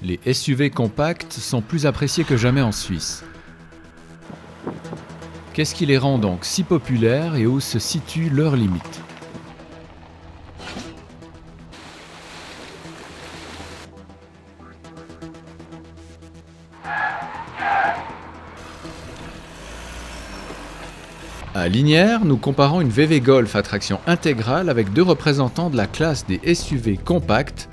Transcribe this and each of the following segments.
Les SUV compacts sont plus appréciés que jamais en Suisse. Qu'est-ce qui les rend donc si populaires et où se situent leurs limites ? À Lignières, nous comparons une VW Golf à traction intégrale avec deux représentants de la classe des SUV compacts,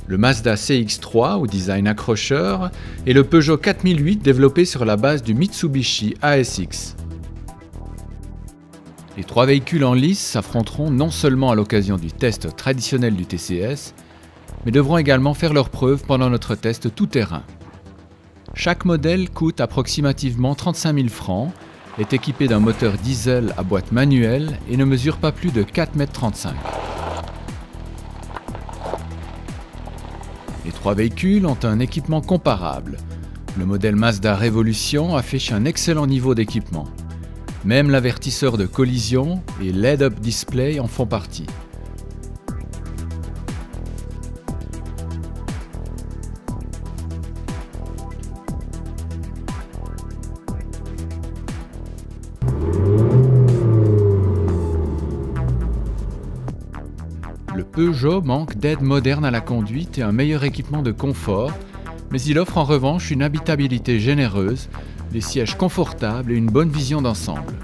le Mazda CX-3 au design accrocheur et le Peugeot 4008 développé sur la base du Mitsubishi ASX. Les trois véhicules en lice s'affronteront non seulement à l'occasion du test traditionnel du TCS, mais devront également faire leurs preuves pendant notre test tout-terrain. Chaque modèle coûte approximativement 35 000 francs, est équipé d'un moteur diesel à boîte manuelle et ne mesure pas plus de 4,35 m. Les trois véhicules ont un équipement comparable. Le modèle Mazda Revolution affiche un excellent niveau d'équipement. Même l'avertisseur de collision et l'head-up display en font partie. Le Peugeot manque d'aide moderne à la conduite et un meilleur équipement de confort, mais il offre en revanche une habitabilité généreuse, des sièges confortables et une bonne vision d'ensemble.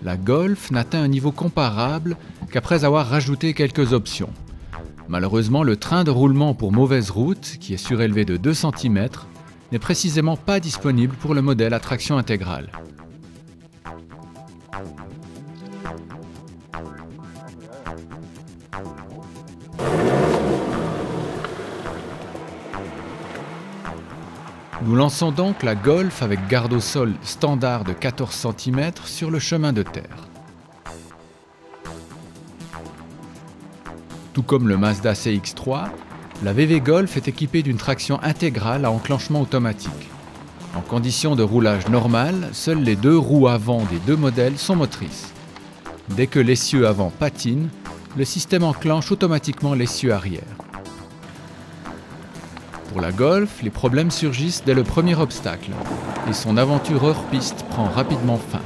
La Golf n'atteint un niveau comparable qu'après avoir rajouté quelques options. Malheureusement, le train de roulement pour mauvaise route, qui est surélevé de 2 cm, n'est précisément pas disponible pour le modèle à traction intégrale. Nous lançons donc la Golf avec garde au sol standard de 14 cm sur le chemin de terre. Tout comme le Mazda CX-3, la VW Golf est équipée d'une traction intégrale à enclenchement automatique. En conditions de roulage normal, seules les deux roues avant des deux modèles sont motrices. Dès que l'essieu avant patine, le système enclenche automatiquement l'essieu arrière. Pour la Golf, les problèmes surgissent dès le premier obstacle et son aventure hors piste prend rapidement fin.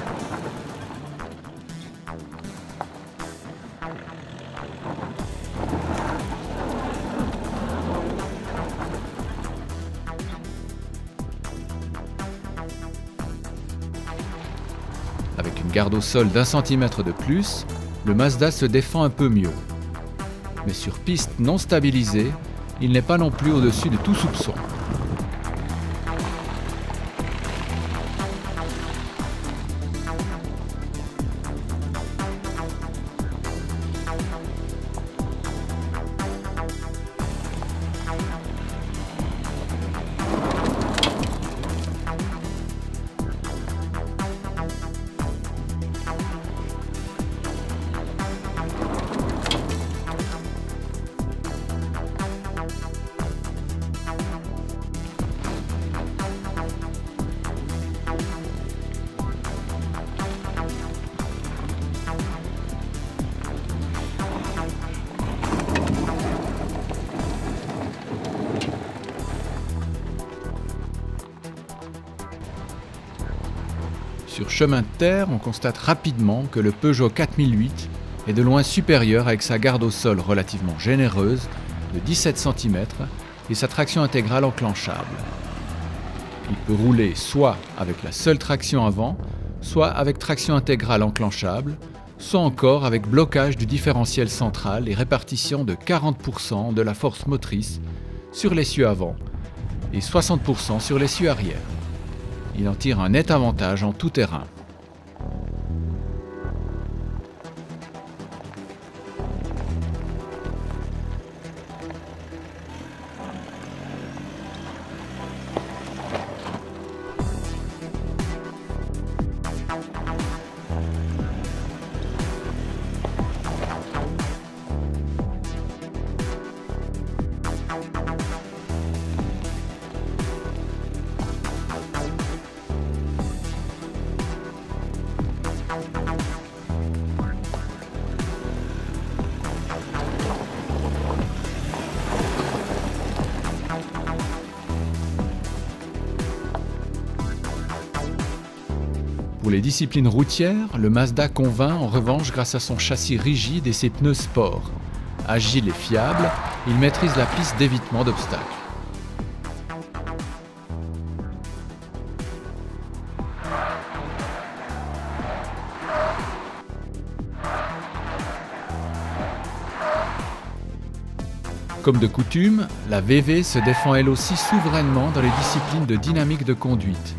Avec une garde au sol d'1 centimètre de plus, le Mazda se défend un peu mieux. Mais sur piste non stabilisée, il n'est pas non plus au-dessus de tout soupçon. Sur chemin de terre, on constate rapidement que le Peugeot 4008 est de loin supérieur avec sa garde au sol relativement généreuse de 17 cm et sa traction intégrale enclenchable. Il peut rouler soit avec la seule traction avant, soit avec traction intégrale enclenchable, soit encore avec blocage du différentiel central et répartition de 40% de la force motrice sur l'essieu avant et 60% sur l'essieu arrière. Il en tire un net avantage en tout terrain. Pour les disciplines routières, le Mazda convainc en revanche grâce à son châssis rigide et ses pneus sport. Agile et fiable, il maîtrise la piste d'évitement d'obstacles. Comme de coutume, la VV se défend elle aussi souverainement dans les disciplines de dynamique de conduite,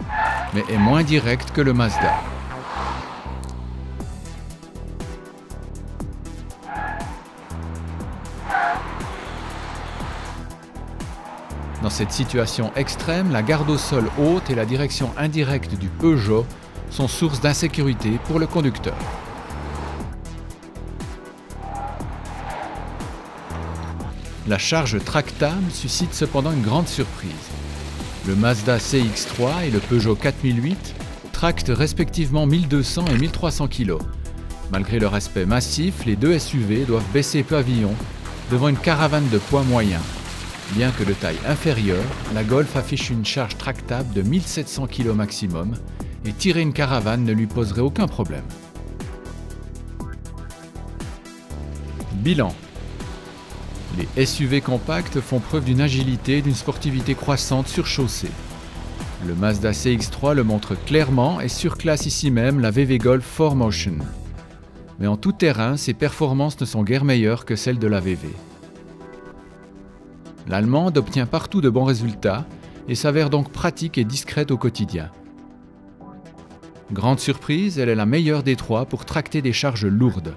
mais est moins directe que le Mazda. Dans cette situation extrême, la garde au sol haute et la direction indirecte du Peugeot sont source d'insécurité pour le conducteur. La charge tractable suscite cependant une grande surprise. Le Mazda CX-3 et le Peugeot 4008 tractent respectivement 1200 et 1300 kg. Malgré leur aspect massif, les deux SUV doivent baisser pavillon devant une caravane de poids moyen. Bien que de taille inférieure, la Golf affiche une charge tractable de 1700 kg maximum et tirer une caravane ne lui poserait aucun problème. Bilan. Les SUV compacts font preuve d'une agilité et d'une sportivité croissante sur chaussée. Le Mazda CX-3 le montre clairement et surclasse ici même la VW Golf 4Motion. Mais en tout terrain, ses performances ne sont guère meilleures que celles de la VW. L'allemande obtient partout de bons résultats et s'avère donc pratique et discrète au quotidien. Grande surprise, elle est la meilleure des trois pour tracter des charges lourdes.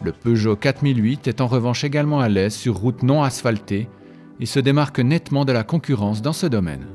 Le Peugeot 4008 est en revanche également à l'aise sur routes non asphaltées et se démarque nettement de la concurrence dans ce domaine.